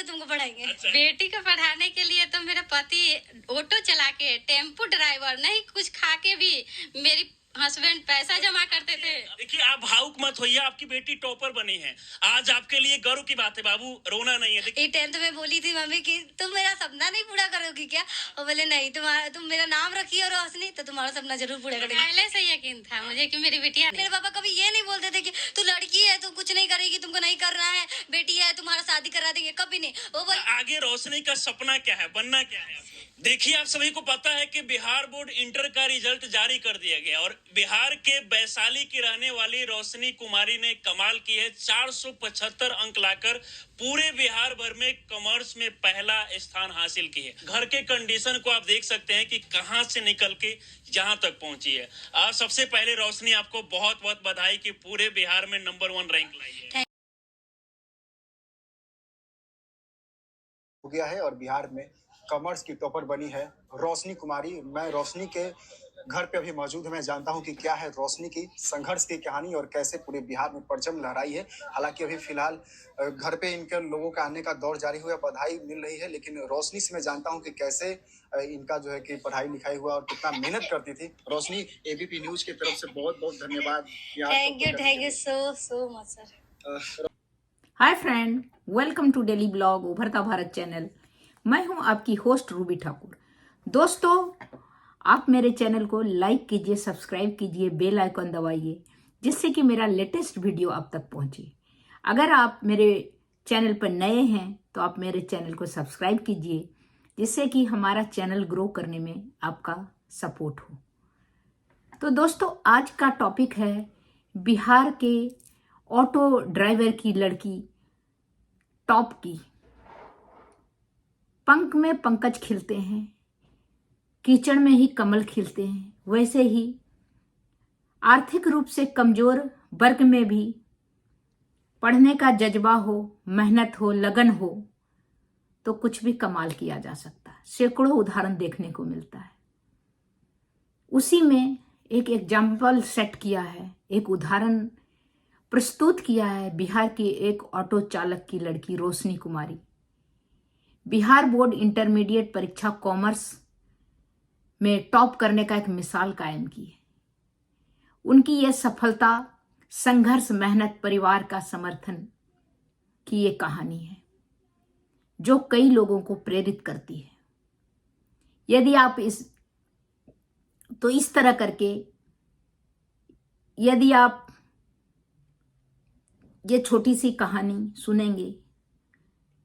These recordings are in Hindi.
तुमको पढ़ाएंगे। अच्छा। बेटी को पढ़ाने के लिए तो मेरे पति ऑटो चला के, टेम्पो ड्राइवर, नहीं कुछ खा के भी मेरी हस्बैंड पैसा जमा करते थे। देखिए, आप भावुक मत होइए, आपकी बेटी टॉपर बनी है, आज आपके लिए गर्व की बात है बाबू, रोना नहीं है। देखिए 10th में बोली थी मम्मी कि तुम मेरा सपना नहीं पूरा करोगी क्या? और बोले नहीं, तुम मेरा नाम रखी और रोशनी, तो तुम्हारा सपना जरूर पूरा करेगी। पहले से यकीन था मुझे कि मेरी बेटियां। मेरे पापा कभी ये नहीं बोलते थे कि तू लड़की है, तू कुछ नहीं करेगी, तुमको नहीं करना है, बेटी है तुम्हारा शादी करा देंगे, कभी नहीं। वो बोले आगे रोशनी का सपना क्या है, बनना क्या है? देखिए, आप सभी को पता है कि बिहार बोर्ड इंटर का रिजल्ट जारी कर दिया गया और बिहार के वैशाली की रहने वाली रोशनी कुमारी ने कमाल की है। 475 अंक लाकर पूरे बिहार भर में कॉमर्स में पहला स्थान हासिल की है। घर के कंडीशन को आप देख सकते हैं कि कहां से निकल के जहां तक पहुंची है। आप सबसे पहले रोशनी, आपको बहुत बहुत बधाई कि पूरे बिहार में नंबर 1 रैंक लाई है। हो गया है और बिहार में कॉमर्स की टॉपर बनी है रोशनी कुमारी। मैं रोशनी के घर पे अभी मौजूद हूं। मैं जानता हूं कि क्या है रोशनी की संघर्ष की कहानी और कैसे पूरे बिहार में परचम लहराई है। हालांकि अभी फिलहाल घर पे इनके लोगों का आने का दौर जारी हुआ, बधाई मिल रही है, लेकिन रोशनी से मैं जानता हूं कि कैसे इनका जो है कि पढ़ाई लिखाई हुआ और कितना मेहनत करती थी। रोशनी, एबीपी न्यूज की तरफ से बहुत बहुत धन्यवाद। Thank you so much sir. Hi friend, welcome to daily blog Ubharta Bharat channel. मैं हूं आपकी होस्ट रूबी ठाकुर। दोस्तों, आप मेरे चैनल को लाइक कीजिए, सब्सक्राइब कीजिए, बेल आइकन दबाइए, जिससे कि मेरा लेटेस्ट वीडियो आप तक पहुंचे। अगर आप मेरे चैनल पर नए हैं तो आप मेरे चैनल को सब्सक्राइब कीजिए, जिससे कि हमारा चैनल ग्रो करने में आपका सपोर्ट हो। तो दोस्तों, आज का टॉपिक है बिहार के ऑटो ड्राइवर की लड़की टॉप की। पंख में पंकज खिलते हैं, कीचड़ में ही कमल खिलते हैं। वैसे ही आर्थिक रूप से कमजोर वर्ग में भी पढ़ने का जज्बा हो, मेहनत हो, लगन हो तो कुछ भी कमाल किया जा सकता है। सैकड़ों उदाहरण देखने को मिलता है। उसी में एक एग्जाम्पल सेट किया है, एक उदाहरण प्रस्तुत किया है बिहार की एक ऑटो चालक की लड़की रोशनी कुमारी। बिहार बोर्ड इंटरमीडिएट परीक्षा कॉमर्स में टॉप करने का एक मिसाल कायम की है। उनकी यह सफलता संघर्ष, मेहनत, परिवार का समर्थन की ये कहानी है जो कई लोगों को प्रेरित करती है। यदि आप इस तरह करके यदि आप ये छोटी सी कहानी सुनेंगे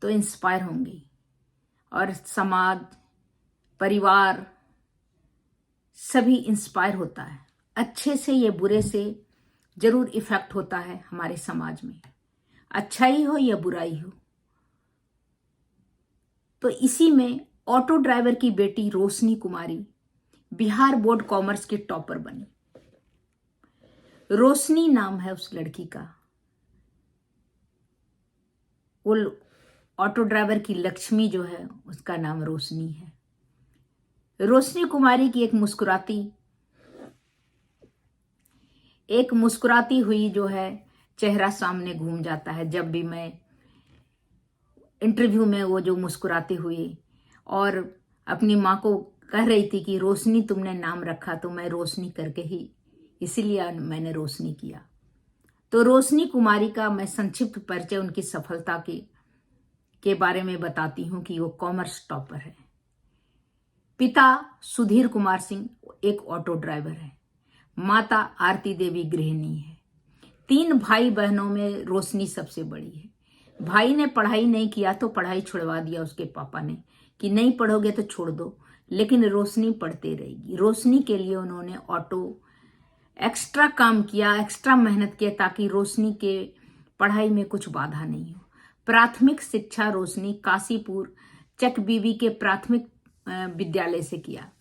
तो इंस्पायर होंगे और समाज, परिवार सभी इंस्पायर होता है। अच्छे से या बुरे से जरूर इफेक्ट होता है हमारे समाज में, अच्छाई हो या बुराई हो। तो इसी में ऑटो ड्राइवर की बेटी रोशनी कुमारी बिहार बोर्ड कॉमर्स की टॉपर बनी। रोशनी नाम है उस लड़की का। वो ऑटो ड्राइवर की लक्ष्मी जो है उसका नाम रोशनी है। रोशनी कुमारी की एक मुस्कुराती हुई जो है चेहरा सामने घूम जाता है। जब भी मैं इंटरव्यू में वो जो मुस्कुराती हुई और अपनी माँ को कह रही थी कि रोशनी तुमने नाम रखा तो मैं रोशनी करके ही, इसीलिए मैंने रोशनी किया। तो रोशनी कुमारी का मैं संक्षिप्त परिचय उनकी सफलता के बारे में बताती हूँ कि वो कॉमर्स टॉपर है। पिता सुधीर कुमार सिंह एक ऑटो ड्राइवर है। माता आरती देवी गृहिणी है। 3 भाई बहनों में रोशनी सबसे बड़ी है। भाई ने पढ़ाई नहीं किया तो पढ़ाई छुड़वा दिया उसके पापा ने कि नहीं पढ़ोगे तो छोड़ दो, लेकिन रोशनी पढ़ते रहेगी। रोशनी के लिए उन्होंने ऑटो एक्स्ट्रा काम किया, एक्स्ट्रा मेहनत किया ताकि रोशनी के पढ़ाई में कुछ बाधा नहीं हो। प्राथमिक शिक्षा रोशनी काशीपुर चक बीबी के प्राथमिक विद्यालय से किया।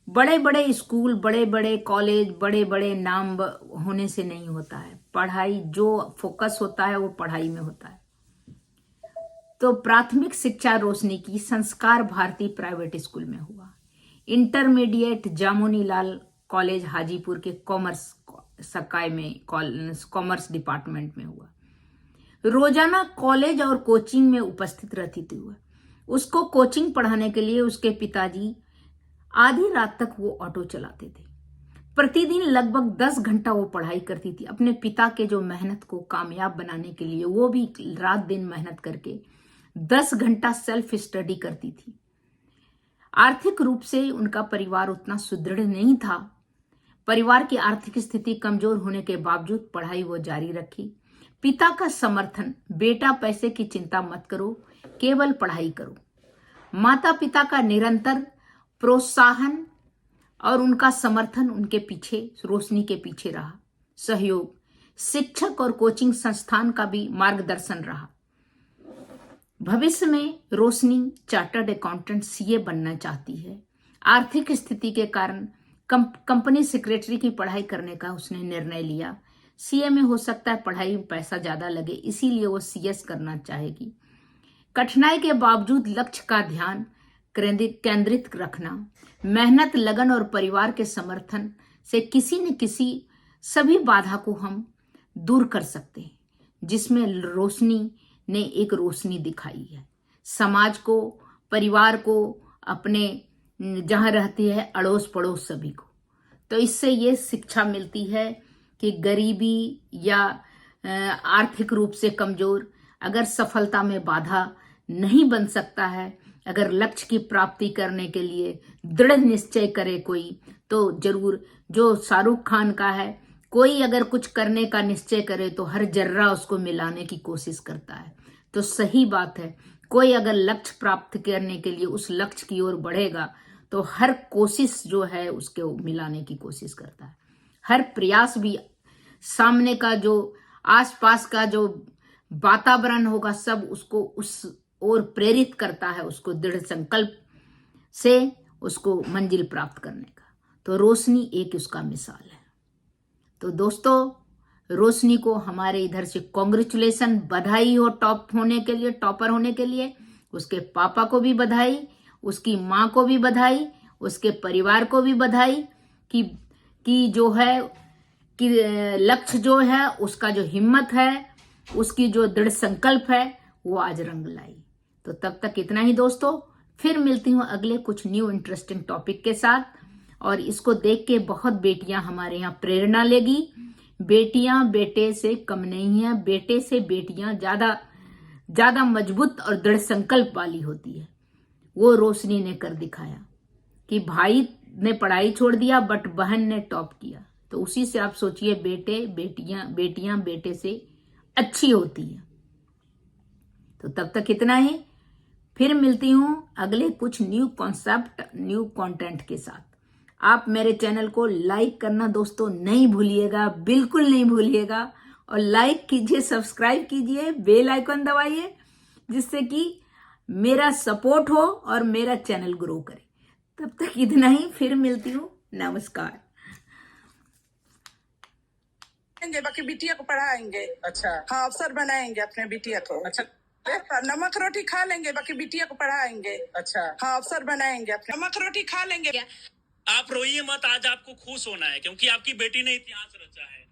बड़े बड़े स्कूल, बड़े बड़े कॉलेज, बड़े बड़े नाम होने से नहीं होता है। पढ़ाई, जो फोकस होता है वो पढ़ाई में होता है। तो प्राथमिक शिक्षा रोशनी की संस्कार भारती प्राइवेट स्कूल में हुआ। इंटरमीडिएट जामुनी लाल कॉलेज हाजीपुर के कॉमर्स सकाई में कॉमर्स डिपार्टमेंट में हुआ। रोजाना कॉलेज और कोचिंग में उपस्थित रहती थी। वह उसको कोचिंग पढ़ाने के लिए उसके पिताजी आधी रात तक वो ऑटो चलाते थे। प्रतिदिन लगभग 10 घंटा वो पढ़ाई करती थी अपने पिता के जो मेहनत को कामयाब बनाने के लिए। वो भी रात दिन मेहनत करके 10 घंटा सेल्फ स्टडी करती थी। आर्थिक रूप से उनका परिवार उतना सुदृढ़ नहीं था। परिवार की आर्थिक स्थिति कमजोर होने के बावजूद पढ़ाई वो जारी रखी। पिता का समर्थन, बेटा पैसे की चिंता मत करो, केवल पढ़ाई करो। माता पिता का निरंतर प्रोत्साहन और उनका समर्थन उनके पीछे, रोशनी के पीछे रहा। सहयोग, शिक्षक और कोचिंग संस्थान का भी मार्गदर्शन रहा। भविष्य में रोशनी चार्टर्ड अकाउंटेंट सीए बनना चाहती है। आर्थिक स्थिति के कारण कंपनी सेक्रेटरी की पढ़ाई करने का उसने निर्णय लिया। सीए में हो सकता है पढ़ाई में पैसा ज्यादा लगे, इसीलिए वो सीएस करना चाहेगी। कठिनाई के बावजूद लक्ष्य का ध्यान केंद्रित रखना, मेहनत, लगन और परिवार के समर्थन से किसी न किसी सभी बाधा को हम दूर कर सकते हैं, जिसमें रोशनी ने एक रोशनी दिखाई है। समाज को, परिवार को, अपने जहां रहती है अड़ोस पड़ोस सभी को। तो इससे ये शिक्षा मिलती है कि गरीबी या आर्थिक रूप से कमजोर अगर सफलता में बाधा नहीं बन सकता है, अगर लक्ष्य की प्राप्ति करने के लिए दृढ़ निश्चय करे कोई, तो जरूर, जो शाहरुख खान का है, कोई अगर कुछ करने का निश्चय करे तो हर जर्रा उसको मिलाने की कोशिश करता है। तो सही बात है, कोई अगर लक्ष्य प्राप्त करने के लिए उस लक्ष्य की ओर बढ़ेगा तो हर कोशिश जो है उसके मिलाने की कोशिश करता है। हर प्रयास भी, सामने का जो आसपास का जो वातावरण होगा सब उसको उस ओर प्रेरित करता है, उसको दृढ़ संकल्प से उसको मंजिल प्राप्त करने का। तो रोशनी एक उसका मिसाल है। तो दोस्तों, रोशनी को हमारे इधर से कांग्रेचुलेशन, बधाई हो टॉपर होने के लिए। उसके पापा को भी बधाई, उसकी माँ को भी बधाई, उसके परिवार को भी बधाई कि जो है कि लक्ष्य जो है, उसका जो हिम्मत है, उसकी जो दृढ़ संकल्प है, वो आज रंग लाई। तो तब तक इतना ही दोस्तों, फिर मिलती हूँ अगले कुछ न्यू इंटरेस्टिंग टॉपिक के साथ। और इसको देख के बहुत बेटियां हमारे यहाँ प्रेरणा लेगी। बेटियां बेटे से कम नहीं है, बेटे से बेटियां ज्यादा मजबूत और दृढ़ संकल्प वाली होती है। वो रोशनी ने कर दिखाया कि भाई ने पढ़ाई छोड़ दिया बट बहन ने टॉप किया। तो उसी से आप सोचिए, बेटियां बेटे से अच्छी होती है। तो तब तक इतना ही, फिर मिलती हूं अगले कुछ न्यू कॉन्सेप्ट, न्यू कंटेंट के साथ। आप मेरे चैनल को लाइक करना दोस्तों नहीं भूलिएगा, बिल्कुल नहीं भूलिएगा। और लाइक कीजिए, सब्सक्राइब कीजिए, बेल आइकन दबाइए, जिससे कि मेरा सपोर्ट हो और मेरा चैनल ग्रो करे। तब तक इतना ही, फिर मिलती हूँ। नमस्कार। बाकी बिटिया को पढ़ाएंगे। अच्छा। हाँ, अफसर बनाएंगे अपने बिटिया को। अच्छा। नमक रोटी खा लेंगे, बाकी बिटिया को पढ़ाएंगे। अच्छा। हाँ, अफसर बनाएंगे अपने। नमक रोटी खा लेंगे। आप रोइए मत, आज आपको खुश होना है क्योंकि आपकी बेटी ने इतिहास रचा है।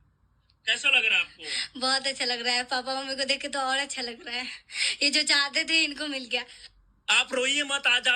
कैसा लग रहा है आपको? बहुत अच्छा लग रहा है। पापा मम्मी को देख के तो और अच्छा लग रहा है। ये जो चाहते थे इनको मिल गया। आप रोइए मत, आज आप